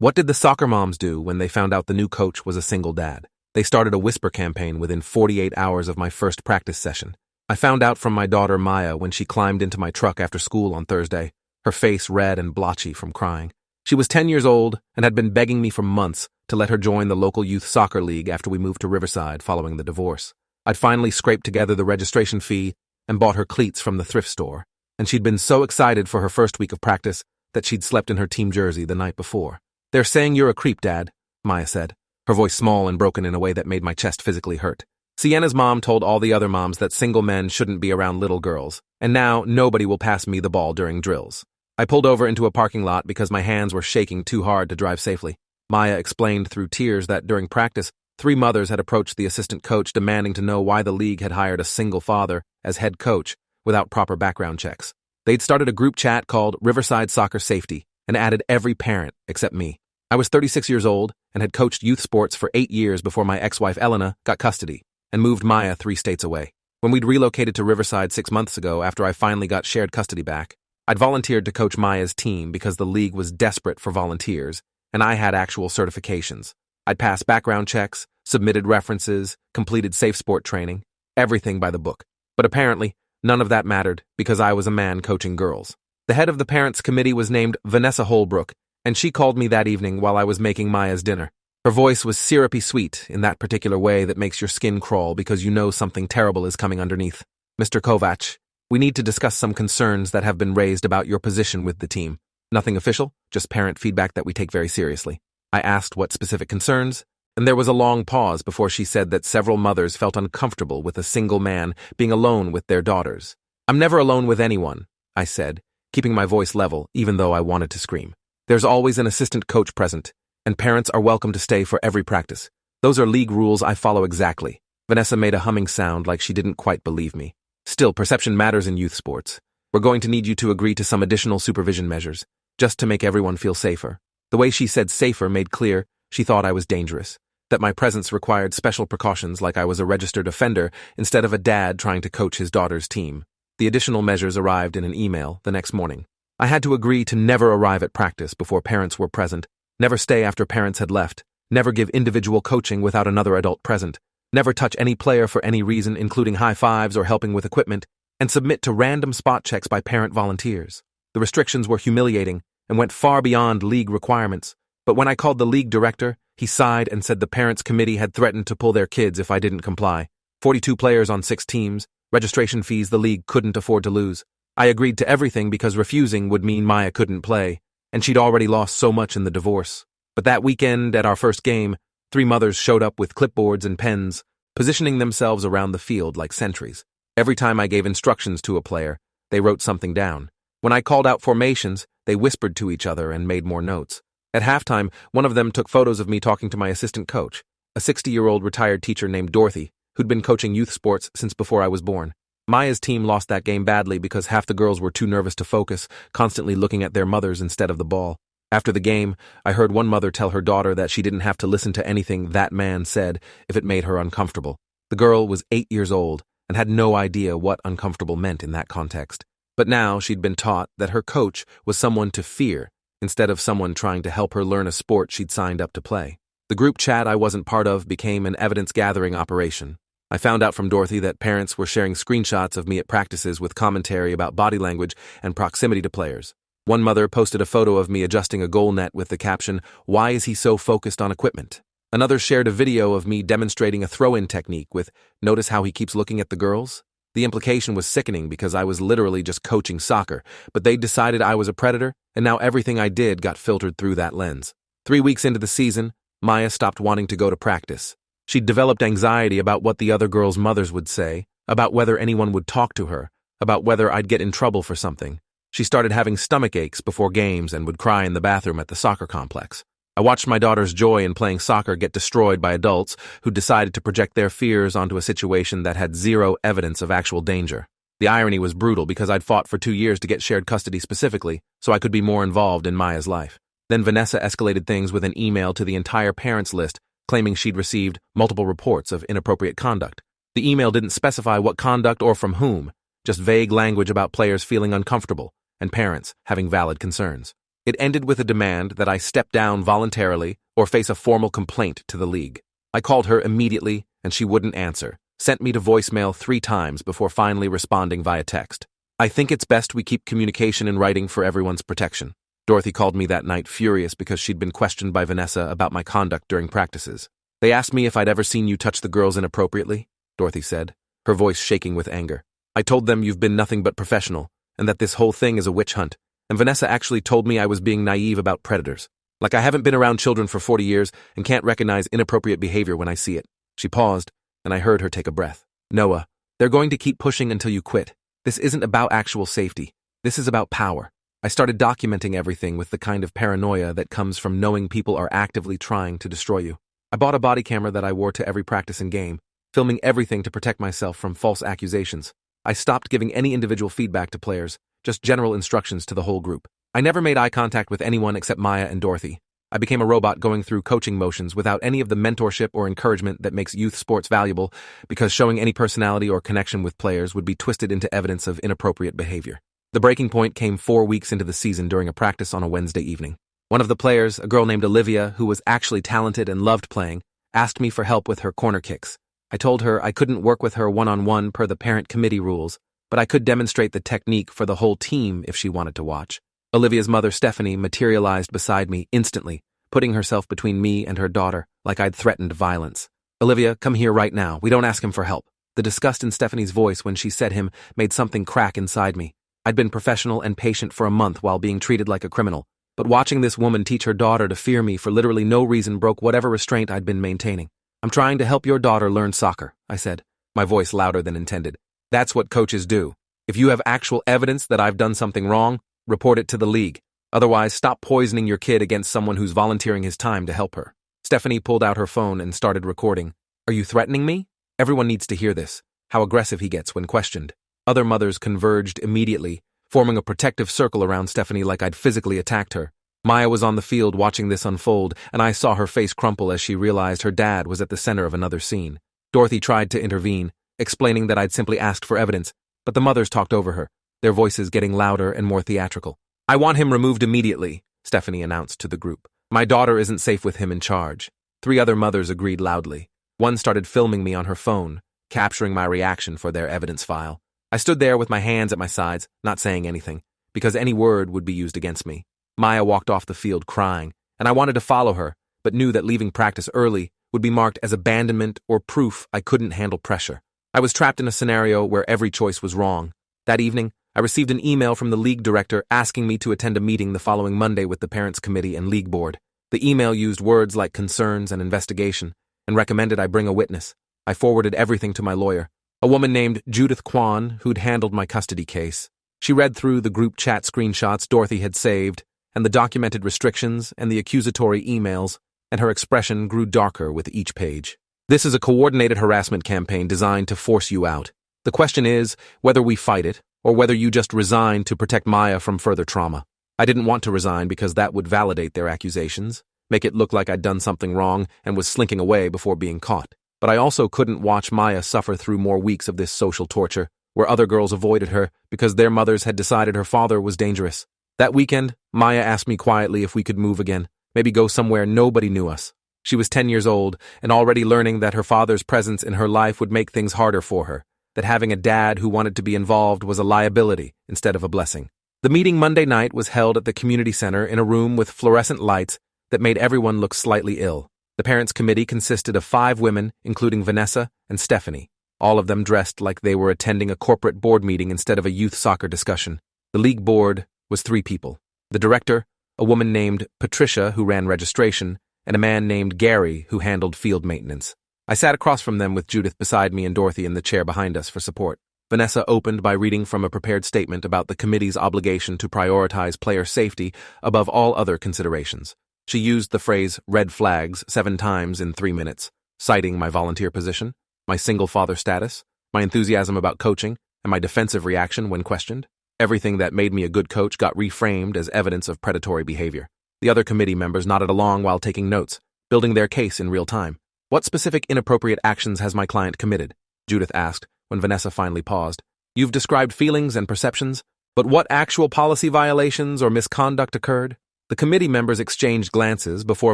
What did the soccer moms do when they found out the new coach was a single dad? They started a whisper campaign within 48 hours of my first practice session. I found out from my daughter Maya when she climbed into my truck after school on Thursday, her face red and blotchy from crying. She was 10 years old and had been begging me for months to let her join the local youth soccer league after we moved to Riverside following the divorce. I'd finally scraped together the registration fee and bought her cleats from the thrift store, and she'd been so excited for her first week of practice that she'd slept in her team jersey the night before. "They're saying you're a creep, Dad," Maya said, her voice small and broken in a way that made my chest physically hurt. Sienna's mom told all the other moms that single men shouldn't be around little girls, and now nobody will pass me the ball during drills. I pulled over into a parking lot because my hands were shaking too hard to drive safely. Maya explained through tears that during practice, 3 mothers had approached the assistant coach demanding to know why the league had hired a single father as head coach without proper background checks. They'd started a group chat called Riverside Soccer Safety and added every parent except me. I was 36 years old and had coached youth sports for 8 years before my ex-wife Elena got custody and moved Maya 3 states away. When we'd relocated to Riverside 6 months ago after I finally got shared custody back, I'd volunteered to coach Maya's team because the league was desperate for volunteers, and I had actual certifications. I'd passed background checks, submitted references, completed safe sport training, everything by the book. But apparently, none of that mattered because I was a man coaching girls. The head of the parents' committee was named Vanessa Holbrook, and she called me that evening while I was making Maya's dinner. Her voice was syrupy sweet in that particular way that makes your skin crawl because you know something terrible is coming underneath. "Mr. Kovac, we need to discuss some concerns that have been raised about your position with the team. Nothing official, just parent feedback that we take very seriously." I asked what specific concerns, and there was a long pause before she said that several mothers felt uncomfortable with a single man being alone with their daughters. "I'm never alone with anyone," I said, keeping my voice level even though I wanted to scream. "There's always an assistant coach present, and parents are welcome to stay for every practice. Those are league rules I follow exactly." Vanessa made a humming sound like she didn't quite believe me. "Still, perception matters in youth sports. We're going to need you to agree to some additional supervision measures, just to make everyone feel safer." The way she said safer made clear she thought I was dangerous, that my presence required special precautions like I was a registered offender instead of a dad trying to coach his daughter's team. The additional measures arrived in an email the next morning. I had to agree to never arrive at practice before parents were present, never stay after parents had left, never give individual coaching without another adult present, never touch any player for any reason including high fives or helping with equipment, and submit to random spot checks by parent volunteers. The restrictions were humiliating and went far beyond league requirements, but when I called the league director, he sighed and said the parents' committee had threatened to pull their kids if I didn't comply. 42 players on 6 teams, registration fees the league couldn't afford to lose. I agreed to everything because refusing would mean Maya couldn't play, and she'd already lost so much in the divorce. But that weekend at our first game, 3 mothers showed up with clipboards and pens, positioning themselves around the field like sentries. Every time I gave instructions to a player, they wrote something down. When I called out formations, they whispered to each other and made more notes. At halftime, one of them took photos of me talking to my assistant coach, a 60-year-old retired teacher named Dorothy, who'd been coaching youth sports since before I was born. Maya's team lost that game badly because half the girls were too nervous to focus, constantly looking at their mothers instead of the ball. After the game, I heard one mother tell her daughter that she didn't have to listen to anything that man said if it made her uncomfortable. The girl was 8 years old and had no idea what uncomfortable meant in that context. But now she'd been taught that her coach was someone to fear instead of someone trying to help her learn a sport she'd signed up to play. The group chat I wasn't part of became an evidence-gathering operation. I found out from Dorothy that parents were sharing screenshots of me at practices with commentary about body language and proximity to players. One mother posted a photo of me adjusting a goal net with the caption, "Why is he so focused on equipment?" Another shared a video of me demonstrating a throw-in technique with, "Notice how he keeps looking at the girls?" The implication was sickening because I was literally just coaching soccer, but they decided I was a predator, and now everything I did got filtered through that lens. 3 weeks into the season, Maya stopped wanting to go to practice. She'd developed anxiety about what the other girls' mothers would say, about whether anyone would talk to her, about whether I'd get in trouble for something. She started having stomach aches before games and would cry in the bathroom at the soccer complex. I watched my daughter's joy in playing soccer get destroyed by adults who decided to project their fears onto a situation that had zero evidence of actual danger. The irony was brutal because I'd fought for 2 years to get shared custody specifically, so I could be more involved in Maya's life. Then Vanessa escalated things with an email to the entire parents list, claiming she'd received multiple reports of inappropriate conduct. The email didn't specify what conduct or from whom, just vague language about players feeling uncomfortable and parents having valid concerns. It ended with a demand that I step down voluntarily or face a formal complaint to the league. I called her immediately, and she wouldn't answer, sent me to voicemail 3 times before finally responding via text. I think it's best we keep communication in writing for everyone's protection. Dorothy called me that night furious because she'd been questioned by Vanessa about my conduct during practices. They asked me if I'd ever seen you touch the girls inappropriately, Dorothy said, her voice shaking with anger. I told them you've been nothing but professional, and that this whole thing is a witch hunt, and Vanessa actually told me I was being naive about predators. Like I haven't been around children for 40 years and can't recognize inappropriate behavior when I see it. She paused, and I heard her take a breath. Noah, they're going to keep pushing until you quit. This isn't about actual safety. This is about power. I started documenting everything with the kind of paranoia that comes from knowing people are actively trying to destroy you. I bought a body camera that I wore to every practice and game, filming everything to protect myself from false accusations. I stopped giving any individual feedback to players, just general instructions to the whole group. I never made eye contact with anyone except Maya and Dorothy. I became a robot going through coaching motions without any of the mentorship or encouragement that makes youth sports valuable, because showing any personality or connection with players would be twisted into evidence of inappropriate behavior. The breaking point came 4 weeks into the season during a practice on a Wednesday evening. One of the players, a girl named Olivia, who was actually talented and loved playing, asked me for help with her corner kicks. I told her I couldn't work with her one-on-one per the parent committee rules, but I could demonstrate the technique for the whole team if she wanted to watch. Olivia's mother, Stephanie, materialized beside me instantly, putting herself between me and her daughter, like I'd threatened violence. Olivia, come here right now. We don't ask him for help. The disgust in Stephanie's voice when she said him made something crack inside me. I'd been professional and patient for a month while being treated like a criminal, but watching this woman teach her daughter to fear me for literally no reason broke whatever restraint I'd been maintaining. I'm trying to help your daughter learn soccer, I said, my voice louder than intended. That's what coaches do. If you have actual evidence that I've done something wrong, report it to the league. Otherwise, stop poisoning your kid against someone who's volunteering his time to help her. Stephanie pulled out her phone and started recording. Are you threatening me? Everyone needs to hear this, how aggressive he gets when questioned. Other mothers converged immediately, forming a protective circle around Stephanie like I'd physically attacked her. Maya was on the field watching this unfold, and I saw her face crumple as she realized her dad was at the center of another scene. Dorothy tried to intervene, explaining that I'd simply asked for evidence, but the mothers talked over her, their voices getting louder and more theatrical. I want him removed immediately, Stephanie announced to the group. My daughter isn't safe with him in charge. 3 other mothers agreed loudly. One started filming me on her phone, capturing my reaction for their evidence file. I stood there with my hands at my sides, not saying anything, because any word would be used against me. Maya walked off the field crying, and I wanted to follow her, but knew that leaving practice early would be marked as abandonment or proof I couldn't handle pressure. I was trapped in a scenario where every choice was wrong. That evening, I received an email from the league director asking me to attend a meeting the following Monday with the parents' committee and league board. The email used words like concerns and investigation, and recommended I bring a witness. I forwarded everything to my lawyer, a woman named Judith Kwan, who'd handled my custody case. She read through the group chat screenshots Dorothy had saved, and the documented restrictions and the accusatory emails, and her expression grew darker with each page. This is a coordinated harassment campaign designed to force you out. The question is whether we fight it, or whether you just resign to protect Maya from further trauma. I didn't want to resign because that would validate their accusations, make it look like I'd done something wrong and was slinking away before being caught. But I also couldn't watch Maya suffer through more weeks of this social torture, where other girls avoided her because their mothers had decided her father was dangerous. That weekend, Maya asked me quietly if we could move again, maybe go somewhere nobody knew us. She was 10 years old and already learning that her father's presence in her life would make things harder for her, that having a dad who wanted to be involved was a liability instead of a blessing. The meeting Monday night was held at the community center in a room with fluorescent lights that made everyone look slightly ill. The parents' committee consisted of 5 women, including Vanessa and Stephanie, all of them dressed like they were attending a corporate board meeting instead of a youth soccer discussion. The league board was 3 people. The director, a woman named Patricia who ran registration, and a man named Gary who handled field maintenance. I sat across from them with Judith beside me and Dorothy in the chair behind us for support. Vanessa opened by reading from a prepared statement about the committee's obligation to prioritize player safety above all other considerations. She used the phrase red flags 7 times in 3 minutes, citing my volunteer position, my single father status, my enthusiasm about coaching, and my defensive reaction when questioned. Everything that made me a good coach got reframed as evidence of predatory behavior. The other committee members nodded along while taking notes, building their case in real time. What specific inappropriate actions has my client committed? Judith asked when Vanessa finally paused. You've described feelings and perceptions, but what actual policy violations or misconduct occurred? The committee members exchanged glances before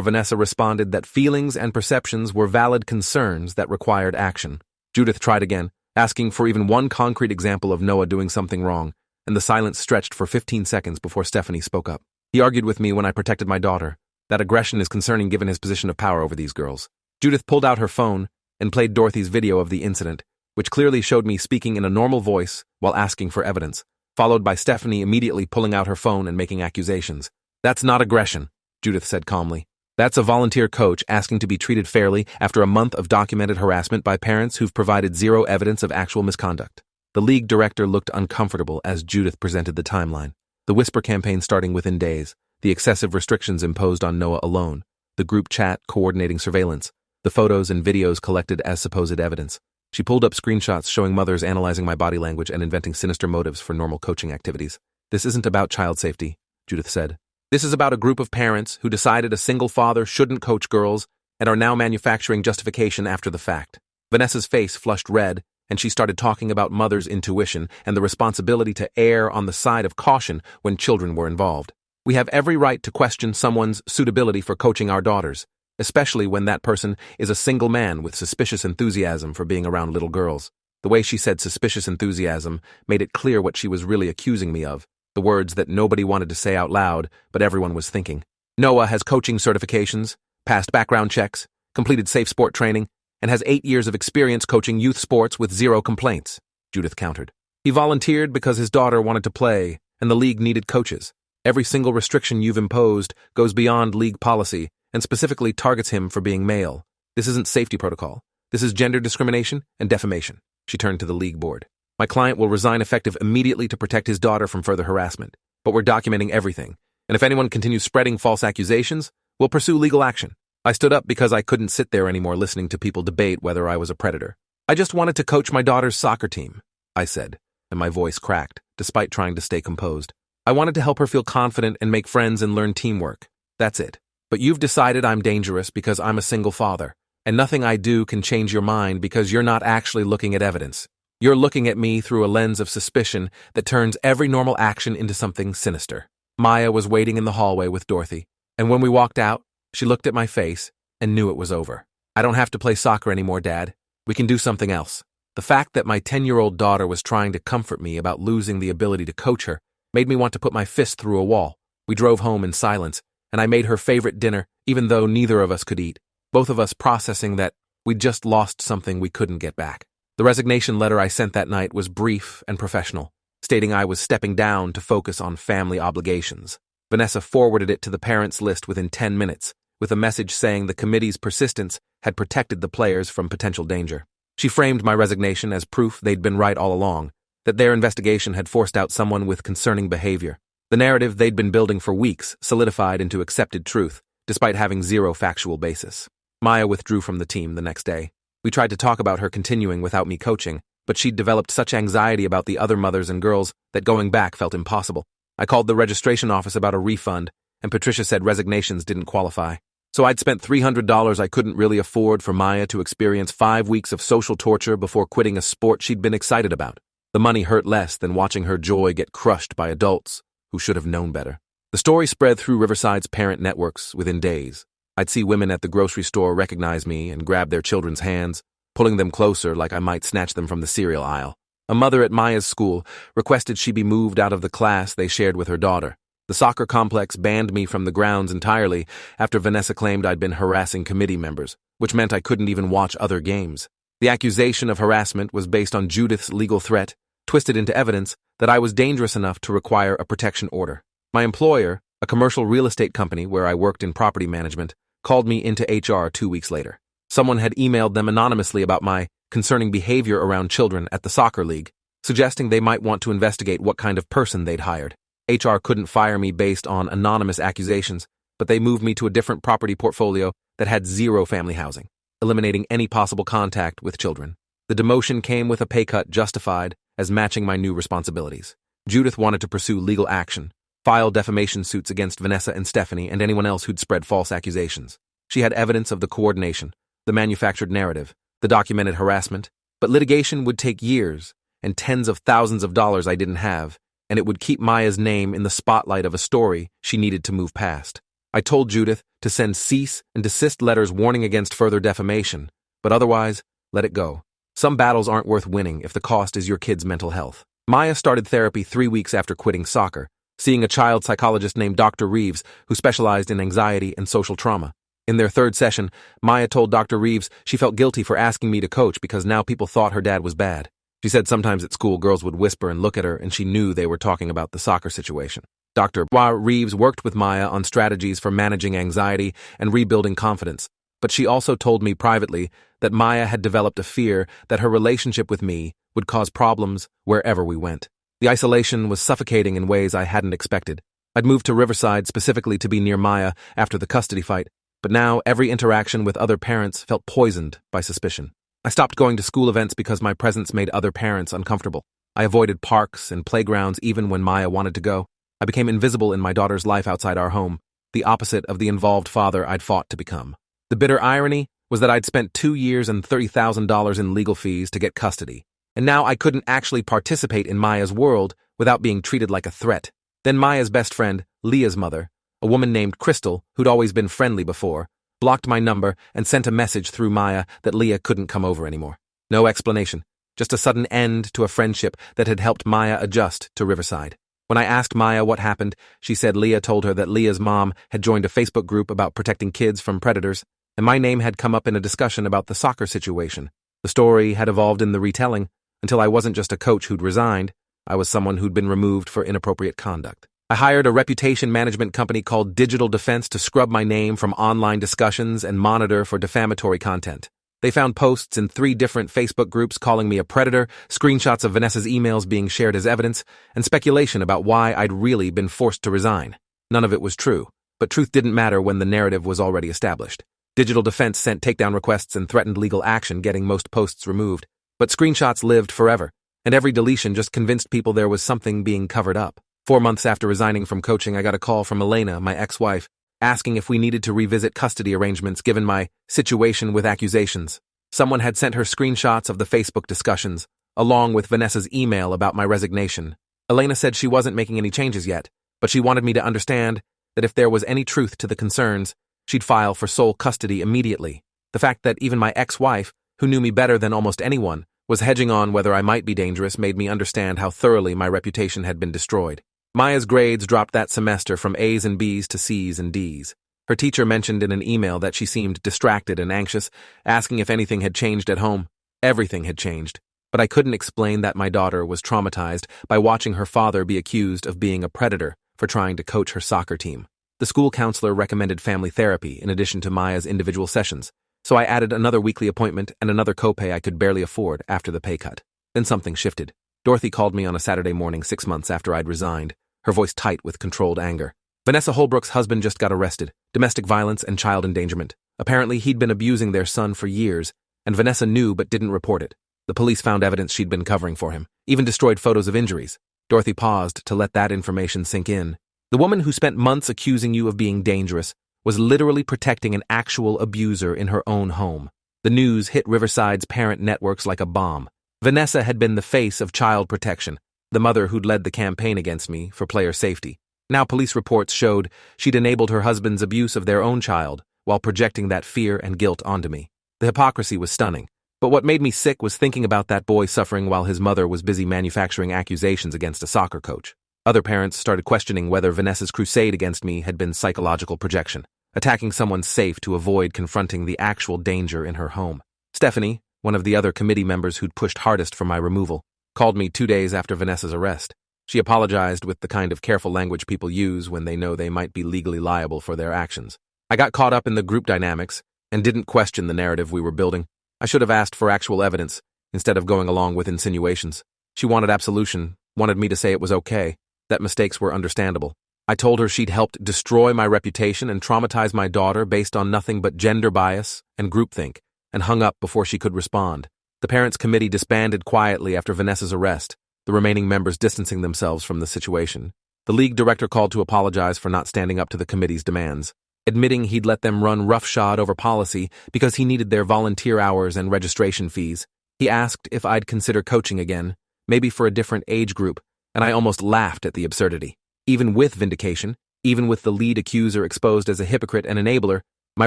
Vanessa responded that feelings and perceptions were valid concerns that required action. Judith tried again, asking for even one concrete example of Noah doing something wrong, and the silence stretched for 15 seconds before Stephanie spoke up. He argued with me when I protected my daughter. That aggression is concerning given his position of power over these girls. Judith pulled out her phone and played Dorothy's video of the incident, which clearly showed me speaking in a normal voice while asking for evidence, followed by Stephanie immediately pulling out her phone and making accusations. "That's not aggression," Judith said calmly. "That's a volunteer coach asking to be treated fairly after a month of documented harassment by parents who've provided zero evidence of actual misconduct." The league director looked uncomfortable as Judith presented the timeline. The whisper campaign starting within days, the excessive restrictions imposed on Noah alone, the group chat coordinating surveillance, the photos and videos collected as supposed evidence. She pulled up screenshots showing mothers analyzing my body language and inventing sinister motives for normal coaching activities. "This isn't about child safety," Judith said. "This is about a group of parents who decided a single father shouldn't coach girls and are now manufacturing justification after the fact." Vanessa's face flushed red, and she started talking about mothers' intuition and the responsibility to err on the side of caution when children were involved. "We have every right to question someone's suitability for coaching our daughters, especially when that person is a single man with suspicious enthusiasm for being around little girls." The way she said suspicious enthusiasm made it clear what she was really accusing me of, the words that nobody wanted to say out loud, but everyone was thinking. "Noah has coaching certifications, passed background checks, completed safe sport training, and has 8 years of experience coaching youth sports with 0 complaints," Judith countered. "He volunteered because his daughter wanted to play, and the league needed coaches. Every single restriction you've imposed goes beyond league policy and specifically targets him for being male. This isn't safety protocol. This is gender discrimination and defamation." She turned to the league board. "My client will resign effective immediately to protect his daughter from further harassment, but we're documenting everything, and if anyone continues spreading false accusations, we'll pursue legal action." I stood up because I couldn't sit there anymore listening to people debate whether I was a predator. "I just wanted to coach my daughter's soccer team," I said, and my voice cracked, despite trying to stay composed. "I wanted to help her feel confident and make friends and learn teamwork. That's it. But you've decided I'm dangerous because I'm a single father, and nothing I do can change your mind because you're not actually looking at evidence. You're looking at me through a lens of suspicion that turns every normal action into something sinister." Maya was waiting in the hallway with Dorothy, and when we walked out, she looked at my face and knew it was over. "I don't have to play soccer anymore, Dad. We can do something else." The fact that my 10-year-old daughter was trying to comfort me about losing the ability to coach her made me want to put my fist through a wall. We drove home in silence, and I made her favorite dinner, even though neither of us could eat, both of us processing that we'd just lost something we couldn't get back. The resignation letter I sent that night was brief and professional, stating I was stepping down to focus on family obligations. Vanessa forwarded it to the parents' list within 10 minutes, with a message saying the committee's persistence had protected the players from potential danger. She framed my resignation as proof they'd been right all along, that their investigation had forced out someone with concerning behavior. The narrative they'd been building for weeks solidified into accepted truth, despite having zero factual basis. Maya withdrew from the team the next day. We tried to talk about her continuing without me coaching, but she'd developed such anxiety about the other mothers and girls that going back felt impossible. I called the registration office about a refund, and Patricia said resignations didn't qualify. So I'd spent $300 I couldn't really afford for Maya to experience 5 weeks of social torture before quitting a sport she'd been excited about. The money hurt less than watching her joy get crushed by adults who should have known better. The story spread through Riverside's parent networks within days. I'd see women at the grocery store recognize me and grab their children's hands, pulling them closer like I might snatch them from the cereal aisle. A mother at Maya's school requested she be moved out of the class they shared with her daughter. The soccer complex banned me from the grounds entirely after Vanessa claimed I'd been harassing committee members, which meant I couldn't even watch other games. The accusation of harassment was based on Judith's legal threat, twisted into evidence that I was dangerous enough to require a protection order. My employer, a commercial real estate company where I worked in property management, called me into HR 2 weeks later. Someone had emailed them anonymously about my concerning behavior around children at the soccer league, suggesting they might want to investigate what kind of person they'd hired. HR couldn't fire me based on anonymous accusations, but they moved me to a different property portfolio that had 0 family housing, eliminating any possible contact with children. The demotion came with a pay cut justified as matching my new responsibilities. Judith wanted to pursue legal action, file defamation suits against Vanessa and Stephanie and anyone else who'd spread false accusations. She had evidence of the coordination, the manufactured narrative, the documented harassment, but litigation would take years and tens of thousands of dollars I didn't have, and it would keep Maya's name in the spotlight of a story she needed to move past. I told Judith to send cease and desist letters warning against further defamation, but otherwise, let it go. Some battles aren't worth winning if the cost is your kid's mental health. Maya started therapy 3 weeks after quitting soccer, seeing a child psychologist named Dr. Reeves, who specialized in anxiety and social trauma. In their 3rd session, Maya told Dr. Reeves she felt guilty for asking me to coach because now people thought her dad was bad. She said sometimes at school girls would whisper and look at her and she knew they were talking about the soccer situation. Dr. Reeves worked with Maya on strategies for managing anxiety and rebuilding confidence, but she also told me privately that Maya had developed a fear that her relationship with me would cause problems wherever we went. The isolation was suffocating in ways I hadn't expected. I'd moved to Riverside specifically to be near Maya after the custody fight, but now every interaction with other parents felt poisoned by suspicion. I stopped going to school events because my presence made other parents uncomfortable. I avoided parks and playgrounds even when Maya wanted to go. I became invisible in my daughter's life outside our home, the opposite of the involved father I'd fought to become. The bitter irony was that I'd spent 2 years and $30,000 in legal fees to get custody, and now I couldn't actually participate in Maya's world without being treated like a threat. Then Maya's best friend, Leah's mother, a woman named Crystal, who'd always been friendly before, blocked my number and sent a message through Maya that Leah couldn't come over anymore. No explanation, just a sudden end to a friendship that had helped Maya adjust to Riverside. When I asked Maya what happened, she said Leah told her that Leah's mom had joined a Facebook group about protecting kids from predators, and my name had come up in a discussion about the soccer situation. The story had evolved in the retelling until I wasn't just a coach who'd resigned, I was someone who'd been removed for inappropriate conduct. I hired a reputation management company called Digital Defense to scrub my name from online discussions and monitor for defamatory content. They found posts in 3 different Facebook groups calling me a predator, screenshots of Vanessa's emails being shared as evidence, and speculation about why I'd really been forced to resign. None of it was true, but truth didn't matter when the narrative was already established. Digital Defense sent takedown requests and threatened legal action, getting most posts removed. But screenshots lived forever, and every deletion just convinced people there was something being covered up. 4 months after resigning from coaching, I got a call from Elena, my ex-wife, asking if we needed to revisit custody arrangements given my situation with accusations. Someone had sent her screenshots of the Facebook discussions, along with Vanessa's email about my resignation. Elena said she wasn't making any changes yet, but she wanted me to understand that if there was any truth to the concerns, she'd file for sole custody immediately. The fact that even my ex-wife, who knew me better than almost anyone, was hedging on whether I might be dangerous made me understand how thoroughly my reputation had been destroyed. Maya's grades dropped that semester from A's and B's to C's and D's. Her teacher mentioned in an email that she seemed distracted and anxious, asking if anything had changed at home. Everything had changed, but I couldn't explain that my daughter was traumatized by watching her father be accused of being a predator for trying to coach her soccer team. The school counselor recommended family therapy in addition to Maya's individual sessions, so I added another weekly appointment and another copay I could barely afford after the pay cut. Then something shifted. Dorothy called me on a Saturday morning 6 months after I'd resigned, her voice tight with controlled anger. Vanessa Holbrook's husband just got arrested, domestic violence and child endangerment. Apparently, he'd been abusing their son for years, and Vanessa knew but didn't report it. The police found evidence she'd been covering for him, even destroyed photos of injuries. Dorothy paused to let that information sink in. The woman who spent months accusing you of being dangerous was literally protecting an actual abuser in her own home. The news hit Riverside's parent networks like a bomb. Vanessa had been the face of child protection, the mother who'd led the campaign against me for player safety. Now police reports showed she'd enabled her husband's abuse of their own child while projecting that fear and guilt onto me. The hypocrisy was stunning, but what made me sick was thinking about that boy suffering while his mother was busy manufacturing accusations against a soccer coach. Other parents started questioning whether Vanessa's crusade against me had been psychological projection, attacking someone safe to avoid confronting the actual danger in her home. Stephanie, one of the other committee members who'd pushed hardest for my removal, called me 2 days after Vanessa's arrest. She apologized with the kind of careful language people use when they know they might be legally liable for their actions. I got caught up in the group dynamics and didn't question the narrative we were building. I should have asked for actual evidence instead of going along with insinuations. She wanted absolution, wanted me to say it was okay, that mistakes were understandable. I told her she'd helped destroy my reputation and traumatize my daughter based on nothing but gender bias and groupthink, and hung up before she could respond. The parents' committee disbanded quietly after Vanessa's arrest, the remaining members distancing themselves from the situation. The league director called to apologize for not standing up to the committee's demands, admitting he'd let them run roughshod over policy because he needed their volunteer hours and registration fees. He asked if I'd consider coaching again, maybe for a different age group, and I almost laughed at the absurdity. Even with Vindication, even with the lead accuser exposed as a hypocrite and enabler, my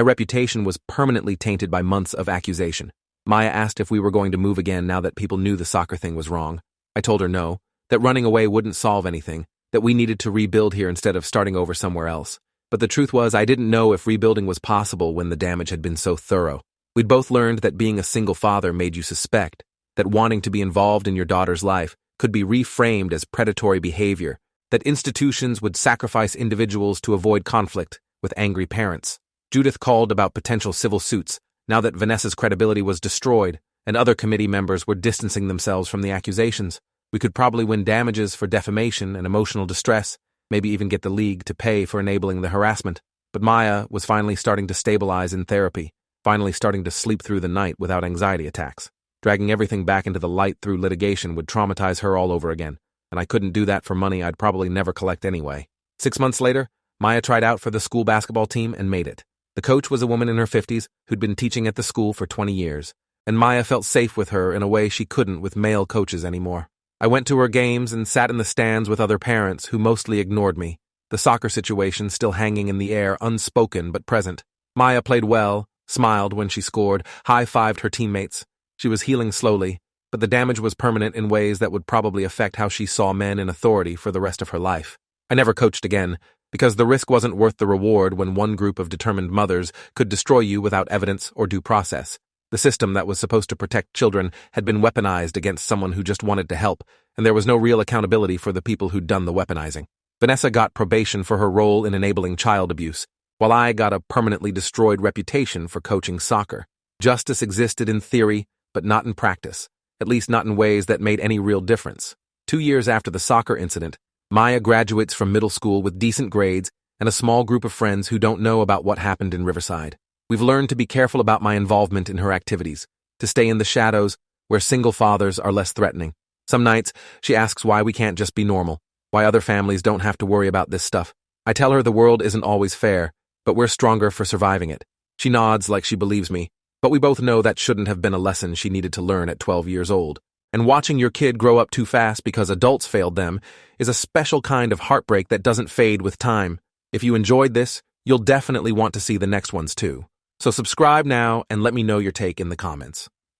reputation was permanently tainted by months of accusation. Maya asked if we were going to move again now that people knew the soccer thing was wrong. I told her no, that running away wouldn't solve anything, that we needed to rebuild here instead of starting over somewhere else. But the truth was, I didn't know if rebuilding was possible when the damage had been so thorough. We'd both learned that being a single father made you suspect, that wanting to be involved in your daughter's life could be reframed as predatory behavior, that institutions would sacrifice individuals to avoid conflict with angry parents. Judith called about potential civil suits, now that Vanessa's credibility was destroyed and other committee members were distancing themselves from the accusations. We could probably win damages for defamation and emotional distress, maybe even get the league to pay for enabling the harassment. But Maya was finally starting to stabilize in therapy, finally starting to sleep through the night without anxiety attacks. Dragging everything back into the light through litigation would traumatize her all over again, and I couldn't do that for money I'd probably never collect anyway. 6 months later, Maya tried out for the school basketball team and made it. The coach was a woman in her 50s who'd been teaching at the school for 20 years, and Maya felt safe with her in a way she couldn't with male coaches anymore. I went to her games and sat in the stands with other parents who mostly ignored me, the soccer situation still hanging in the air, unspoken but present. Maya played well, smiled when she scored, high-fived her teammates. She was healing slowly, but the damage was permanent in ways that would probably affect how she saw men in authority for the rest of her life. I never coached again, because the risk wasn't worth the reward when one group of determined mothers could destroy you without evidence or due process. The system that was supposed to protect children had been weaponized against someone who just wanted to help, and there was no real accountability for the people who'd done the weaponizing. Vanessa got probation for her role in enabling child abuse, while I got a permanently destroyed reputation for coaching soccer. Justice existed in theory, but not in practice, at least not in ways that made any real difference. 2 years after the soccer incident, Maya graduates from middle school with decent grades and a small group of friends who don't know about what happened in Riverside. We've learned to be careful about my involvement in her activities, to stay in the shadows where single fathers are less threatening. Some nights, she asks why we can't just be normal, why other families don't have to worry about this stuff. I tell her the world isn't always fair, but we're stronger for surviving it. She nods like she believes me, but we both know that shouldn't have been a lesson she needed to learn at 12 years old. And watching your kid grow up too fast because adults failed them is a special kind of heartbreak that doesn't fade with time. If you enjoyed this, you'll definitely want to see the next ones too. So subscribe now and let me know your take in the comments.